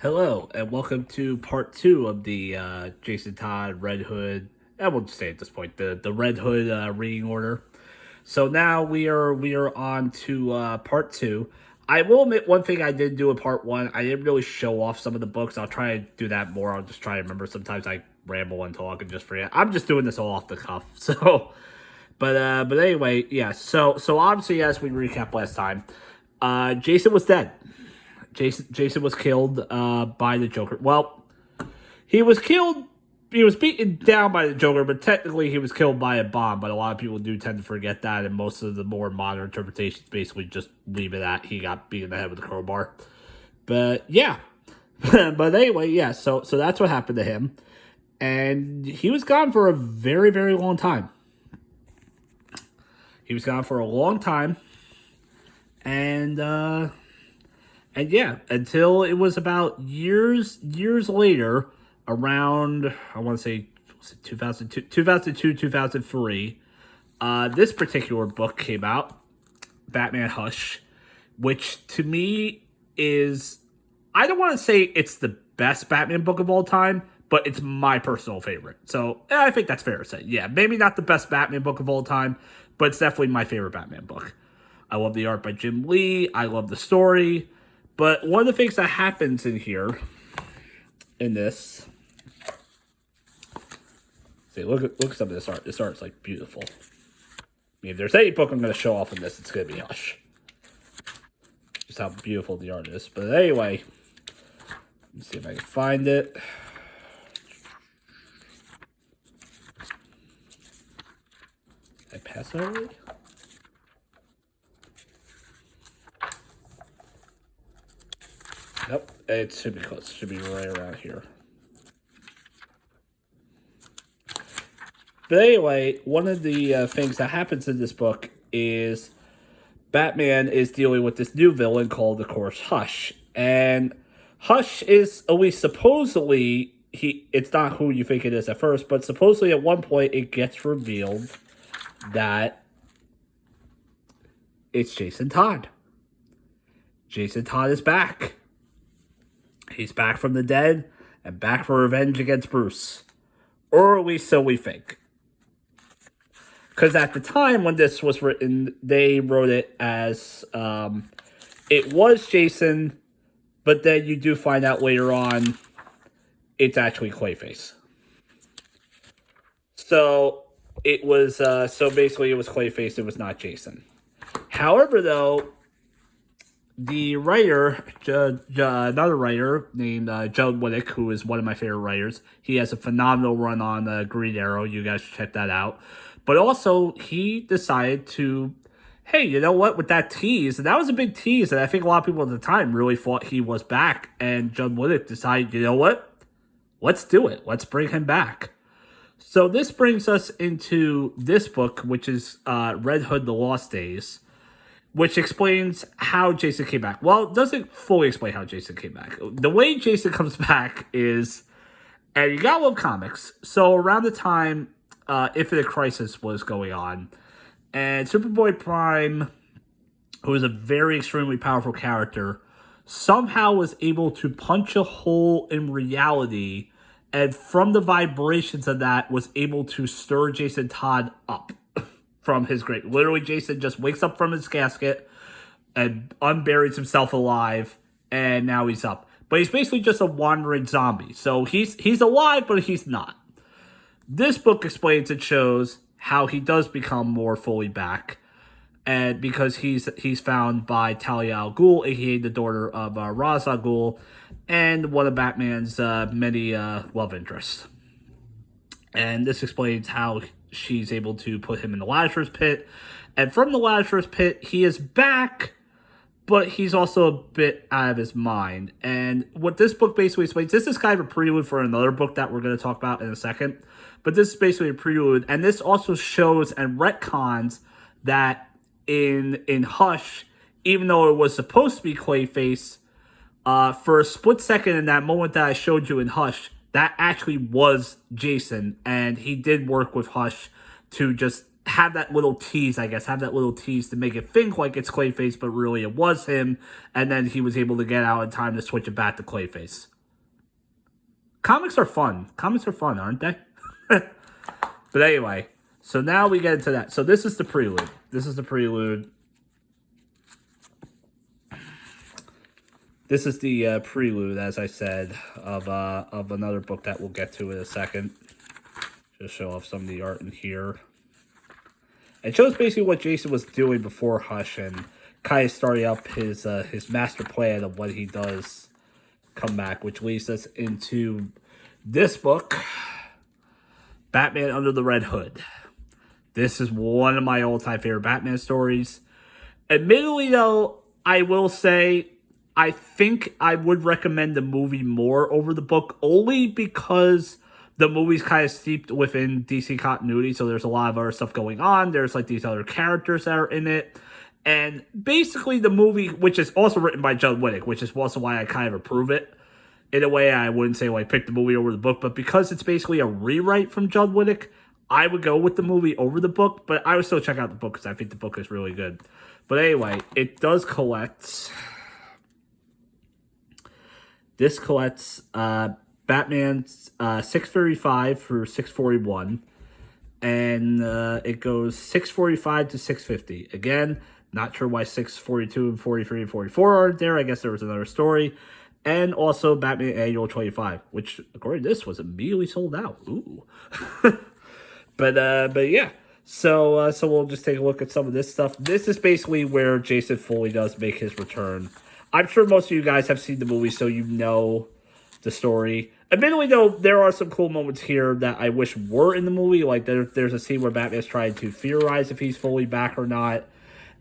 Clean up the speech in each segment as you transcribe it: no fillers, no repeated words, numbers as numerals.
Hello, and welcome to part two of the Jason Todd Red Hood. I won't say at this point the Red Hood reading order. So now we are on to part two. I will admit one thing I did do in part one. I didn't really show off some of the books. I'll try to do that more. I'll just try to remember. Sometimes I ramble and talk and just forget. I'm just doing this all off the cuff. So, but anyway, yeah. So obviously, as we recap last time, Jason was dead. Jason was killed by the Joker. Well, he was killed. He was beaten down by the Joker, but technically he was killed by a bomb. But a lot of people do tend to forget that, and most of the more modern interpretations basically just leave it at he got beat in the head with a crowbar. But yeah, but anyway, yeah. So that's what happened to him, and he was gone for a very, very long time. He was gone for a long time, and yeah, until it was about years later, around, I want to say, was it 2002, 2003, this particular book came out, Batman Hush, which to me is, I don't want to say it's the best Batman book of all time, but it's my personal favorite. So I think that's fair to say. Yeah, maybe not the best Batman book of all time, but it's definitely my favorite Batman book. I love the art by Jim Lee. I love the story. But one of the things that happens in here, in this, see, look at some of this art. This art's like beautiful. I mean, if there's any book I'm going to show off in this, it's going to be Hush. Just how beautiful the art is. But anyway, let's see if I can find it. Did I pass it already? Nope, it should be close. It should be right around here. But anyway, one of the things that happens in this book is Batman is dealing with this new villain called, of course, Hush. And Hush is, at least supposedly, it's not who you think it is at first, but supposedly at one point it gets revealed that it's Jason Todd. Jason Todd is back. He's back from the dead and back for revenge against Bruce. Or at least so we think. Because at the time when this was written, they wrote it as it was Jason, but then you do find out later on it's actually Clayface. So it was so basically it was Clayface, it was not Jason. However, though, the writer, another writer named Judd Winick, who is one of my favorite writers, he has a phenomenal run on Green Arrow. You guys should check that out. But also, he decided to, hey, you know what, with that tease, and that was a big tease, and I think a lot of people at the time really thought he was back, and Judd Winick decided, you know what, let's do it. Let's bring him back. So this brings us into this book, which is Red Hood, The Lost Days, which explains how Jason came back. Well, it doesn't fully explain how Jason came back. The way Jason comes back is, and you gotta love comics, so around the time Infinite Crisis was going on, and Superboy Prime, who is a very extremely powerful character, somehow was able to punch a hole in reality, and from the vibrations of that was able to stir Jason Todd up from his grave. Literally, Jason just wakes up from his casket and unburies himself alive, and now he's up. But he's basically just a wandering zombie. So he's alive, but he's not. This book explains and shows how he does become more fully back, and because he's found by Talia al Ghul, aka the daughter of Ra's al Ghul, and one of Batman's many love interests. And this explains how she's able to put him in the Lazarus pit. And from the Lazarus pit, he is back, but he's also a bit out of his mind. And what this book basically explains, this is kind of a prelude for another book that we're going to talk about in a second. But this is basically a prelude. And this also shows and retcons that in Hush, even though it was supposed to be Clayface, for a split second in that moment that I showed you in Hush, that actually was Jason, and he did work with Hush to just have that little tease, I guess, have that little tease to make it think like it's Clayface, but really it was him, and then he was able to get out in time to switch it back to Clayface. Comics are fun. Comics are fun, aren't they? But anyway, so now we get into that. So this is the prelude. This is the prelude. This is the prelude, as I said, of another book that we'll get to in a second. Just show off some of the art in here. It shows basically what Jason was doing before Hush, and kind of starting up his master plan of what he does come back, which leads us into this book, Batman Under the Red Hood. This is one of my all-time favorite Batman stories. Admittedly, though, I will say I think I would recommend the movie more over the book, only because the movie's kind of steeped within DC continuity, so there's a lot of other stuff going on. There's like these other characters that are in it. And basically the movie, which is also written by Judd Winick, which is also why I kind of approve it. In a way, I wouldn't say like pick the movie over the book, but because it's basically a rewrite from Judd Winick, I would go with the movie over the book, but I would still check out the book because I think the book is really good. But anyway, it does collect... This collects Batman 635 through 641, and it goes 645 to 650. Again, not sure why 642 and 43 and 44 aren't there. I guess there was another story. And also Batman Annual 25, which, according to this, was immediately sold out. Ooh. But yeah. So we'll just take a look at some of this stuff. This is basically where Jason Foley does make his return. I'm sure most of you guys have seen the movie, so you know the story. Admittedly, though, there are some cool moments here that I wish were in the movie. Like, there's a scene where Batman's trying to theorize if he's fully back or not,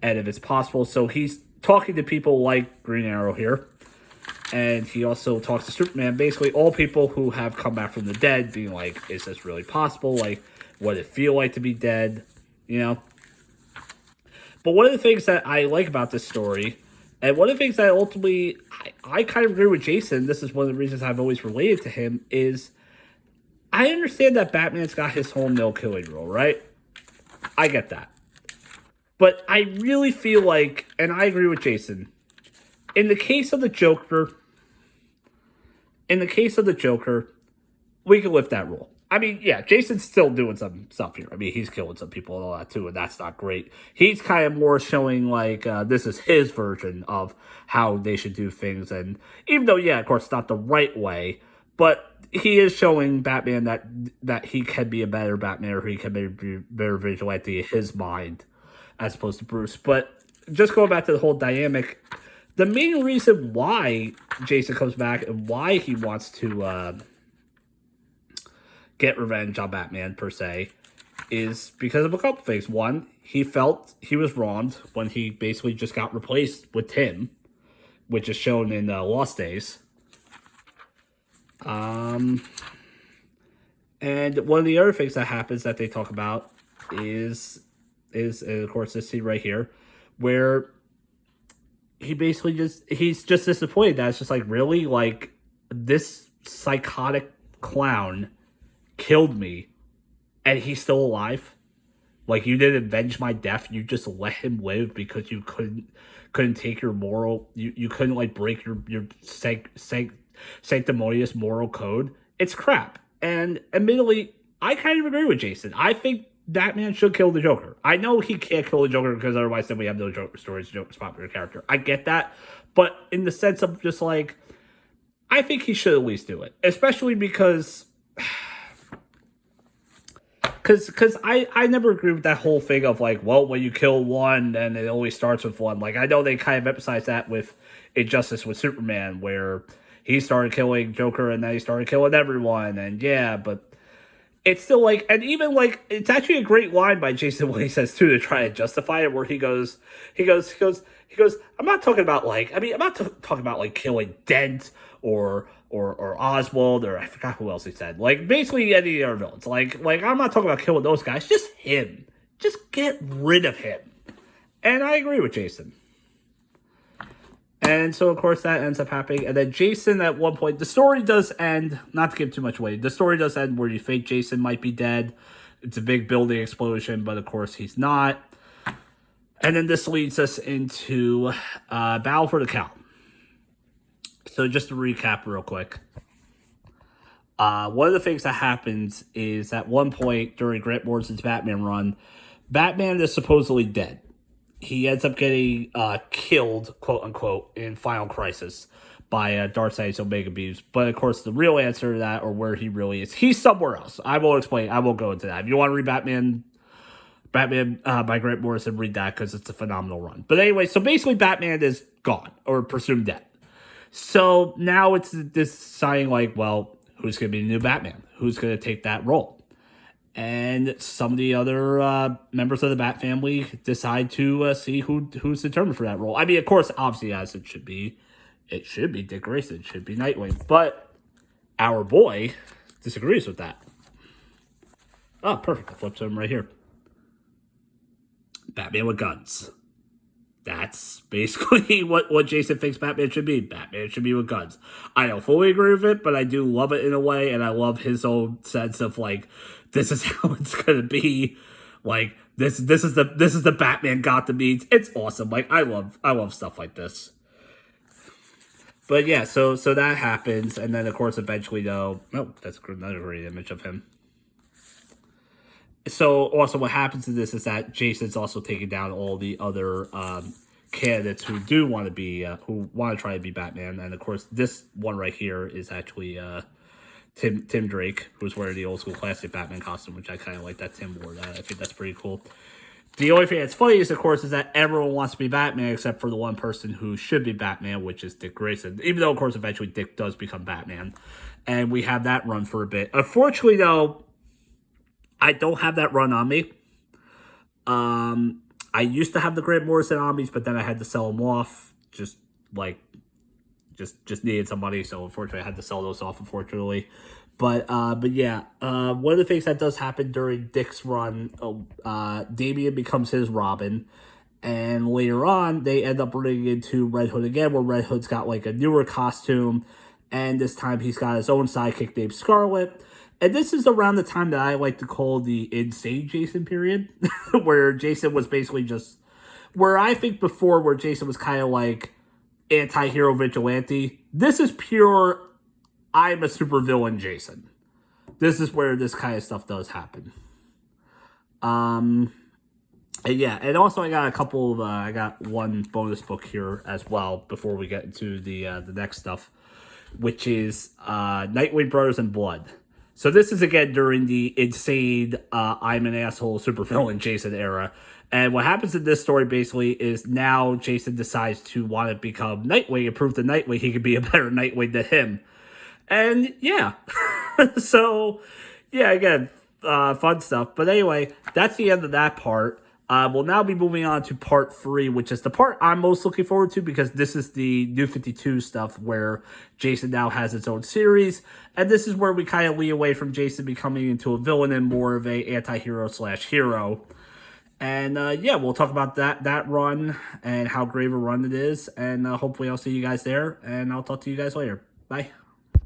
and if it's possible. So he's talking to people like Green Arrow here. And he also talks to Superman, basically all people who have come back from the dead, being like, is this really possible? Like, what does it feel like to be dead? You know? But one of the things that I like about this story, and one of the things that ultimately, I kind of agree with Jason, this is one of the reasons I've always related to him, is I understand that Batman's got his whole no-killing rule, right? I get that. But I really feel like, and I agree with Jason, in the case of the Joker, we can lift that rule. I mean, yeah, Jason's still doing some stuff here. I mean, he's killing some people and all that too, and that's not great. He's kind of more showing like this is his version of how they should do things, and even though, yeah, of course, it's not the right way, but he is showing Batman that he can be a better Batman, or he can be a better vigilante in his mind, as opposed to Bruce. But just going back to the whole dynamic, the main reason why Jason comes back and why he wants to get revenge on Batman, per se, is because of a couple things. One, he felt he was wronged when he basically just got replaced with Tim, which is shown in Lost Days. And one of the other things that happens that they talk about is of course this scene right here, where he basically he's just disappointed that it's just like, really, like, this psychotic clown killed me and he's still alive? Like, you didn't avenge my death, you just let him live because you couldn't take your moral, you couldn't like break your sanctimonious moral code. It's crap. And admittedly, I kind of agree with Jason. I think Batman should kill the Joker. I know he can't kill the Joker because otherwise then we have no Joker stories. Joker's a popular character. I get that. But in the sense of just like, I think he should at least do it. Especially because I never agree with that whole thing of like, well, when you kill one, then it always starts with one. Like, I know they kind of emphasize that with Injustice with Superman, where he started killing Joker and then he started killing everyone. And yeah, but it's still like, and even like, it's actually a great line by Jason when he says too, to try and justify it, where he goes, I'm not talking about like, I mean, I'm not talking about like killing Dent or Oswald, or I forgot who else he said. Like, basically any other villains. Like I'm not talking about killing those guys, just him. Just get rid of him. And I agree with Jason. And so, of course, that ends up happening. And then Jason, at one point, the story does end, not to give too much away, the story does end where you think Jason might be dead. It's a big building explosion, but of course he's not. And then this leads us into Battle for the Cowl. So just to recap real quick. One of the things that happens is at one point during Grant Morrison's Batman run, Batman is supposedly dead. He ends up getting killed, quote unquote, in Final Crisis by Darkseid's Omega Beams. But of course, the real answer to that, or where he really is, he's somewhere else. I won't explain. I won't go into that. If you want to read Batman by Grant Morrison, read that because it's a phenomenal run. But anyway, so basically, Batman is gone or presumed dead. So now it's deciding like, well, who's going to be the new Batman? Who's going to take that role? And some of the other members of the Bat family decide to see who's determined for that role. I mean, of course, obviously, as it should be Dick Grayson. It should be Nightwing. But our boy disagrees with that. Oh, perfect. I'll flip to him right here. Batman with guns. That's basically what Jason thinks Batman should be. Batman should be with guns. I don't fully agree with it, but I do love it in a way, and I love his own sense of like, this is how it's gonna be. Like this is the Batman Gotham meets. It's awesome. Like I love stuff like this. But yeah, so that happens, and then of course eventually though, oh, that's another great image of him. So also what happens in this is that Jason's also taking down all the other candidates who do want to be who want to try to be Batman, and of course this one right here is actually Tim Drake, who's wearing the old school classic Batman costume, which I kind of like that Tim wore that. I think that's pretty cool. The only thing that's funny is, of course, is that everyone wants to be Batman except for the one person who should be Batman, which is Dick Grayson. Even though, of course, eventually Dick does become Batman, and we have that run for a bit. Unfortunately, though, I don't have that run on me. I used to have the Grant Morrison armies, but then I had to sell them off. Just needed some money, so unfortunately I had to sell those off, unfortunately. But yeah, one of the things that does happen during Dick's run, Damian becomes his Robin, and later on they end up running into Red Hood again, where Red Hood's got like a newer costume, and this time he's got his own sidekick named Scarlet. And this is around the time that I like to call the insane Jason period, where Jason was basically just, where I think before where Jason was kind of like anti-hero vigilante. This is pure, I'm a supervillain Jason. This is where this kind of stuff does happen. And yeah, and also I got a couple of, I got one bonus book here as well before we get into the next stuff, which is Nightwing Brothers in Blood. So this is, again, during the insane, I'm an asshole supervillain Jason era. And what happens in this story, basically, is now Jason decides to want to become Nightwing and prove to Nightwing he could be a better Nightwing than him. And, yeah. So, yeah, again, fun stuff. But anyway, that's the end of that part. We'll now be moving on to part 3, which is the part I'm most looking forward to because this is the New 52 stuff where Jason now has its own series. And this is where we kind of lead away from Jason becoming into a villain and more of a anti-hero/hero. And yeah, we'll talk about that run and how great a run it is. And hopefully I'll see you guys there. And I'll talk to you guys later. Bye.